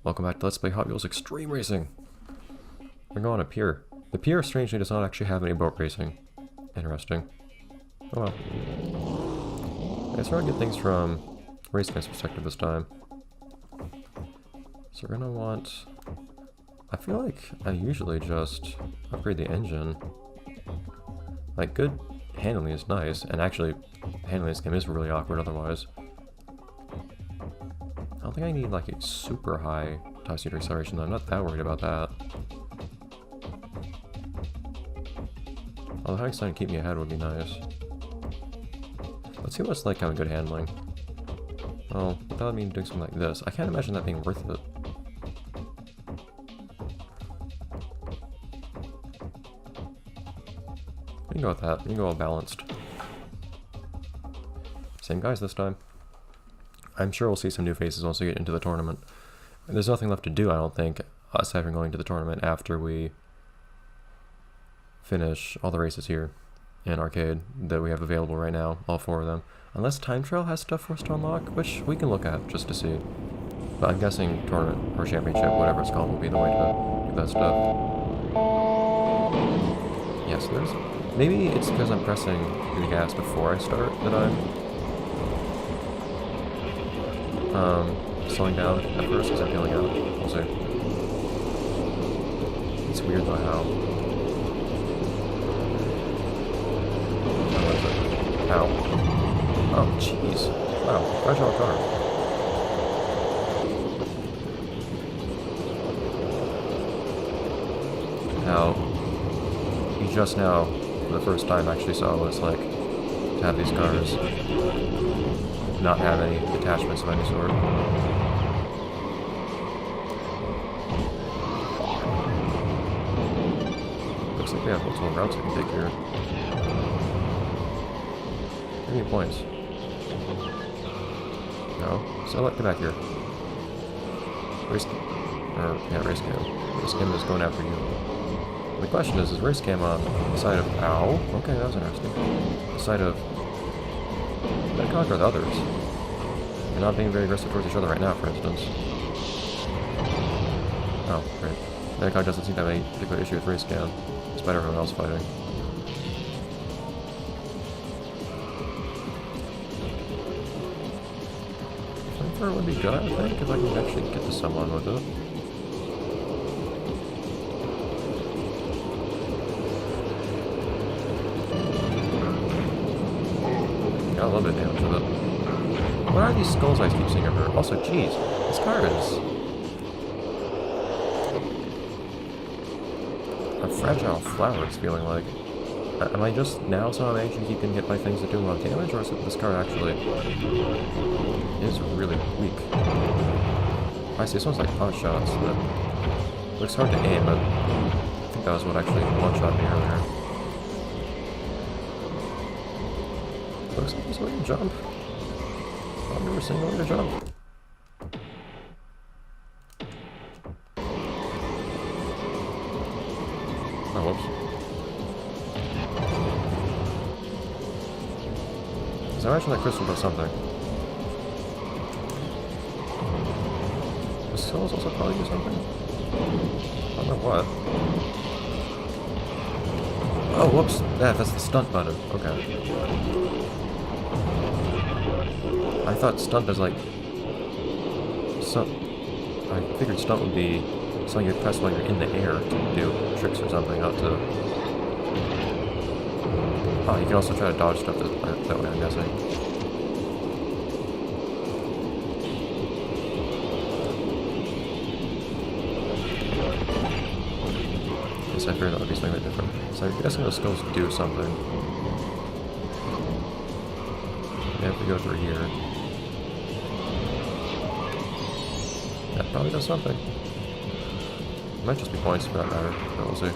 Welcome back to Let's Play Hot Wheels Extreme Racing. We're going on a pier. The pier, strangely, does not actually have any boat racing. Interesting. Oh well. Let's try to get things from race guy's perspective this time. So we're gonna want... I feel like I usually just upgrade the engine. Like, good handling is nice, and actually, handling this game is really awkward otherwise. I don't think I need like a super high top speed acceleration though. I'm not that worried about that. Although having something to keep me ahead would be nice. Let's see what it's like having good handling. Well, without me doing something like this, I can't imagine that being worth it. We can go with that. We can go all balanced. Same guys this time. I'm sure we'll see some new faces once we get into the tournament. There's nothing left to do, I don't think, aside from going to the tournament after we finish all the races here in Arcade that we have available right now, all 4 of them. Unless Time Trial has stuff for us to unlock, which we can look at just to see. But I'm guessing tournament or championship, whatever it's called, will be the way to do that stuff. Yes, there's... Maybe it's because I'm pressing the gas before I start that I'm slowing down at first because I'm feeling out. We'll see. It's weird though how. Ow. Oh, jeez. Wow, fragile car. Now, you just now, for the first time, actually saw what it's like to have these cars not have any attachments of any sort. Looks like we have multiple routes we can take here. Give me points. No? So get back here. Race cam. Race cam is going after you. The question is race cam on the side of... Ow! Okay, that was interesting. The side of... Gotta conquer the others. You're not being very aggressive towards each other right now, for instance. Oh, great. Medicog doesn't seem to have any particular issue with race cam, despite everyone else fighting. Flamethrower would be good, I think, if I can actually get to someone with it. Got a little bit of damage with it. What are these skulls I keep seeing everywhere? Also, jeez, this car is a fragile flower, it's feeling like. Am I just now somehow managing to keep getting hit by things that do a lot of damage, or is it this car actually is really weak? I see, this one's like pot shots, but it looks hard to aim, but I think that was what actually one-shot me earlier. Looks like there's a way to jump. I've never seen a way to jump. Oh, whoops. So I imagine that crystal does something. The skulls also probably do something? I don't know what. Oh, whoops. That's the stunt button. Okay. I thought stunt is like... I figured stunt would be something you press while you're in the air to do tricks or something, not to... Oh, you can also try to dodge stuff that way, I'm guessing. Yes, I figured that would be something a bit different. So I'm guessing those skills do something. We have to go through here. That probably does something. It might just be points for that matter, but we'll see.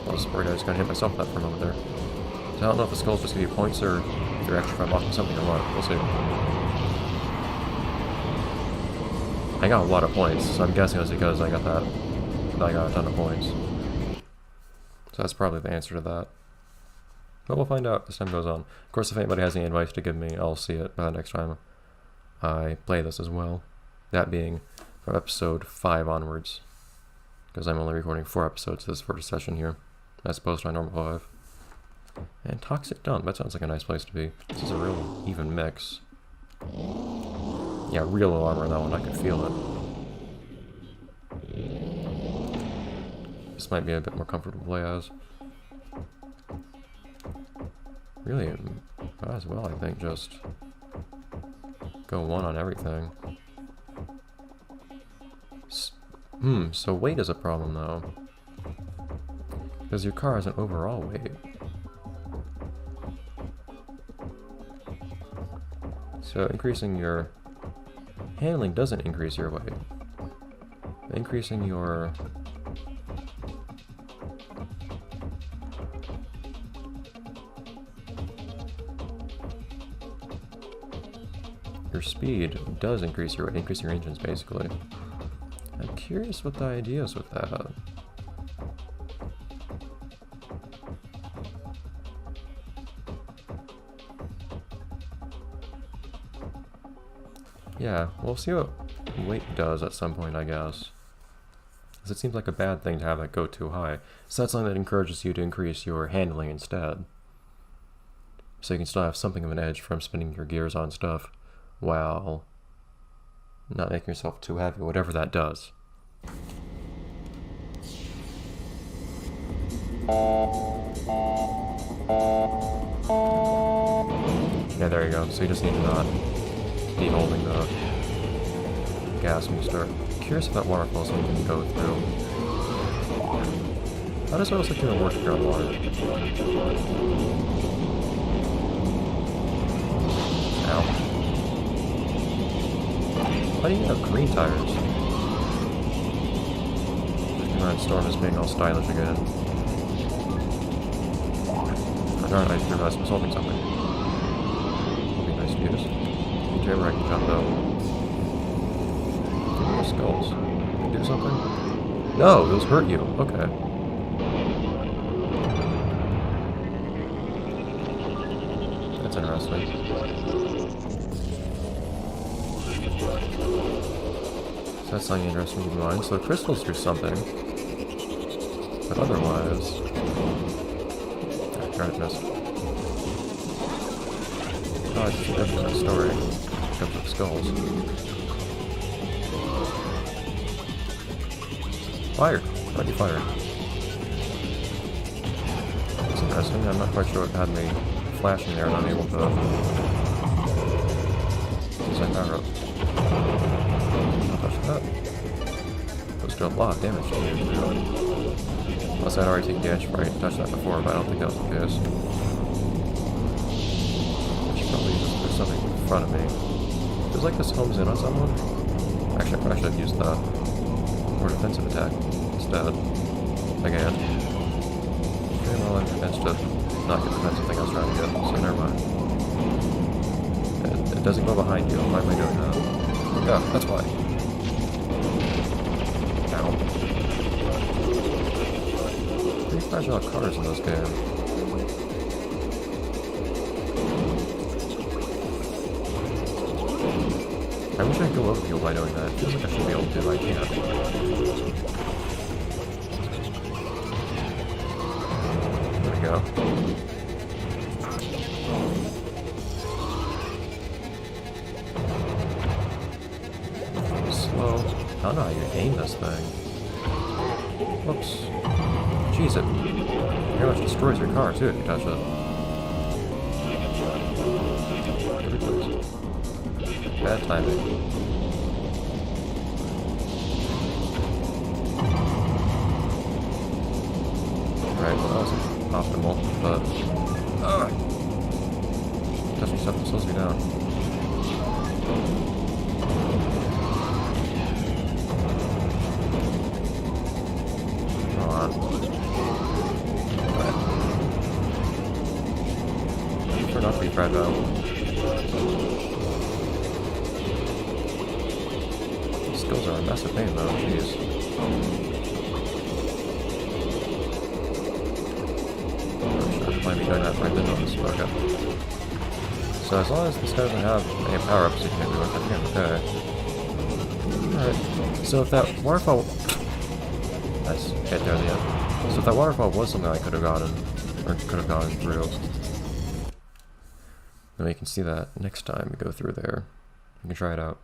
I was worried I was going to hit myself with that for a moment there. So I don't know if the skulls just give you points or if they're actually unlocking something or what. We'll see. I got a lot of points, so I'm guessing it's because I got a ton of points. So that's probably the answer to that. But we'll find out as time goes on. Of course, if anybody has any advice to give me, I'll see it by the next time I play this as well. That being from episode 5 onwards. Because I'm only recording 4 episodes this first session here, as opposed to my normal 5. And Toxic Dump, that sounds like a nice place to be. This is a real even mix. Yeah, real low armor in that one, I can feel it. This might be a bit more comfortable to play as. Really, might as well, I think, just go 1 on everything. So weight is a problem, though. Because your car has an overall weight. So increasing your handling doesn't increase your weight. Increasing your speed does increase your weight, increase your engines basically. I'm curious what the idea is with that. Yeah, we'll see what weight does at some point, I guess. Because it seems like a bad thing to have that go too high. So that's something that encourages you to increase your handling instead. So you can still have something of an edge from spinning your gears on stuff while not making yourself too heavy, whatever that does. Yeah, there you go. So you just need to not be holding the gas when you start. Curious if that waterfall is something you can go through. How does oil security work if you're on water? Ow. Why do you have green tires? Alright, Storm is being all stylish again. Alright, I realized I was holding something. Would be nice to use. Jammer I can jump though. Give me more skulls. Can you do something? No, those hurt you. Okay. That's interesting. So that's something interesting to keep in mind. So the crystals do something. But otherwise... Darn it, missed. Oh, it's just a different story. Comes with skulls. Fire! Why'd you fire? That's interesting. I'm not quite sure what had me flashing there and unable to... Use my power up. Don't touch that. Those do a lot of damage to you. Unless I'd already taken damage before I touched that before, but I don't think that was the case. I should probably use this. There's something in front of me. Feels like this homes in on someone. Actually, I probably should have used the more defensive attack instead. Again. Okay, well, I'm convinced to not get the defensive thing I was trying to get, so never mind. It doesn't go behind you. Why am I doing that? Yeah, that's why. Ow. Pretty fragile cars in this game. I wish I could go over people by doing that. It feels like I should be able to, but I can't. There we go. Slow. I don't know how you aim this thing. Whoops. Jeez, it pretty much destroys your car too if you touch it. Every place. Bad timing. Alright, well that wasn't optimal, but... touching stuff that slows me down. Come on. Try not to be fragile. Skills are a massive pain though, jeez. mind me doing that if I didn't notice. Okay. So as long as this guy doesn't have any power-ups, he can't do it. I think I'm okay. Alright. So if that waterfall... Nice. Hit there at the end. So if that waterfall was something I could have gotten, or could have gone through, then we can see that next time we go through there. We can try it out.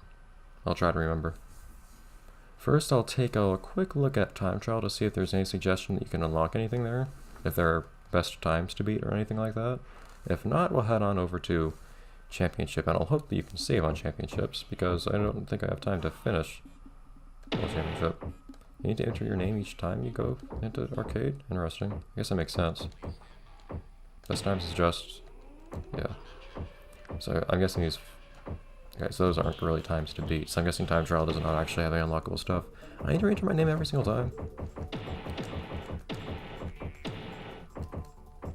I'll try to remember. First, I'll take a quick look at Time Trial to see if there's any suggestion that you can unlock anything there. If there are best times to beat or anything like that. If not, we'll head on over to Championship, and I'll hope that you can save on Championships, because I don't think I have time to finish the whole Championship. You need to enter your name each time you go into arcade? Interesting. I guess that makes sense. Best times is just... yeah. So I'm guessing these... okay, so those aren't really times to beat. So I'm guessing Time Trial does not actually have any unlockable stuff. I need to enter my name every single time.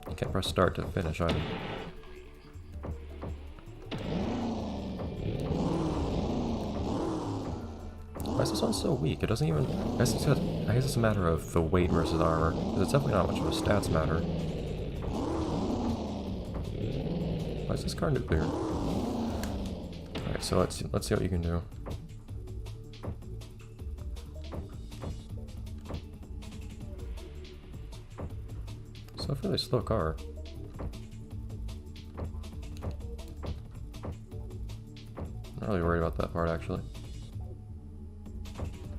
You can't press start to finish either. Why is this one so weak? It doesn't even... I guess it's a matter of the weight versus armor. Because it's definitely not much of a stats matter. Why is this car nuclear? Alright, so let's see what you can do. So a fairly slow car. Not really worried about that part, actually.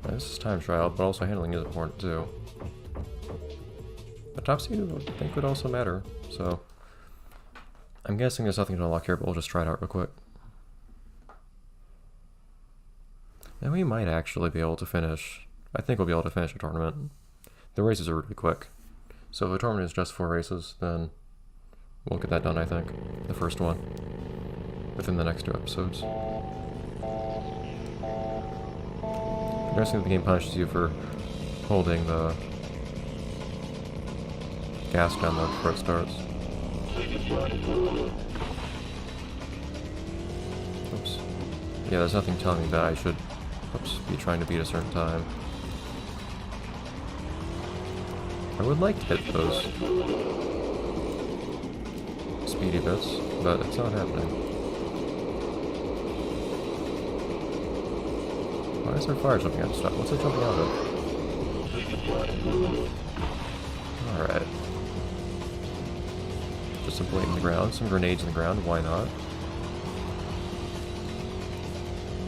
Yeah, this is Time Trial, but also handling is important too. But top speed I think would also matter, so... I'm guessing there's nothing to unlock here, but we'll just try it out real quick. And we might actually be able to finish... I think we'll be able to finish a tournament. The races are really quick. So if the tournament is just 4 races, then we'll get that done, I think. The first one. Within the next 2 episodes. Interesting that the game punishes you for holding the gas down though before it starts. Oops. Yeah, there's nothing telling me that I should be trying to beat a certain time. I would like to hit those speedy bits, but it's not happening. Why is there fire jumping out of stuff? What's it jumping out of? Alright. Just some blade in the ground, some grenades in the ground, why not?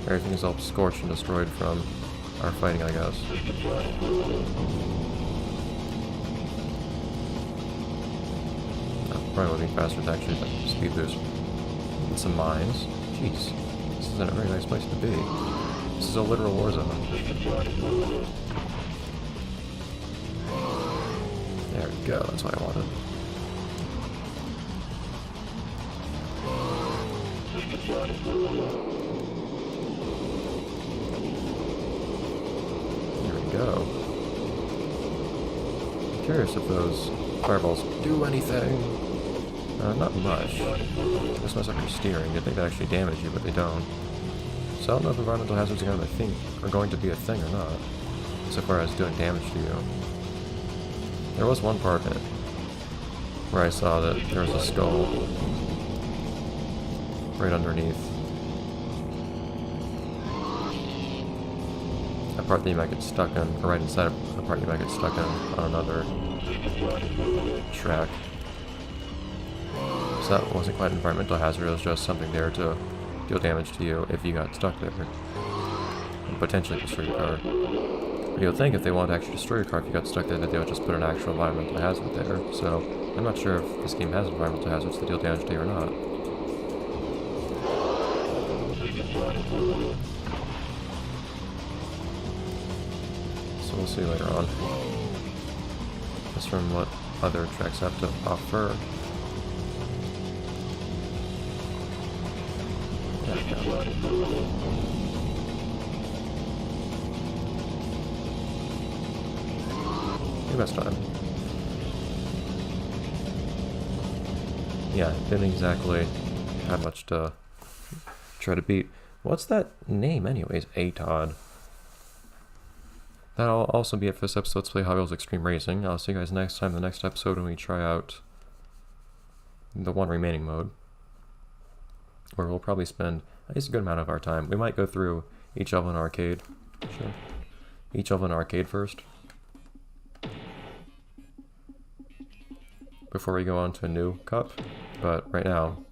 Everything is all scorched and destroyed from our fighting, I guess. Probably moving faster is actually a speed boost. And some mines. Jeez. This isn't a very nice place to be. This is a literal war zone. There we go, that's what I wanted. There we go. I'm curious if those fireballs do anything. Not much. This must have your steering. You'd think they actually damage you, but they don't. So I don't know if environmental hazards are going to be a thing or not, so far as doing damage to you. There was one part in it where I saw that there was a skull right underneath. A part that you might get stuck in, or right inside of a part you might get stuck in on another track. So that wasn't quite an environmental hazard, it was just something there to deal damage to you if you got stuck there. And potentially destroy your car. But you'll think if they wanted to actually destroy your car if you got stuck there, that they would just put an actual environmental hazard there. So I'm not sure if this game has environmental hazards that deal damage to you or not. So we'll see later on. Just from what other tracks have to offer. Your best time. Yeah, didn't exactly have much to try to beat. What's that name anyways? ATOD. That'll also be it for this episode. Let's play Hot Wheels Extreme Racing. I'll see you guys next time in the next episode when we try out the one remaining mode, where we'll probably spend at least a good amount of our time. We might go through each Evelyn arcade. Sure. Each Evelyn arcade first, before we go on to a new cup. But right now,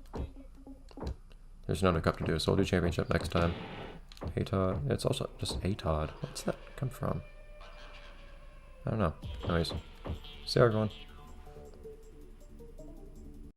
there's no new cup to do, so we'll do championship next time. ATOD. It's also just ATOD. What's that come from? I don't know. Anyways, see you everyone.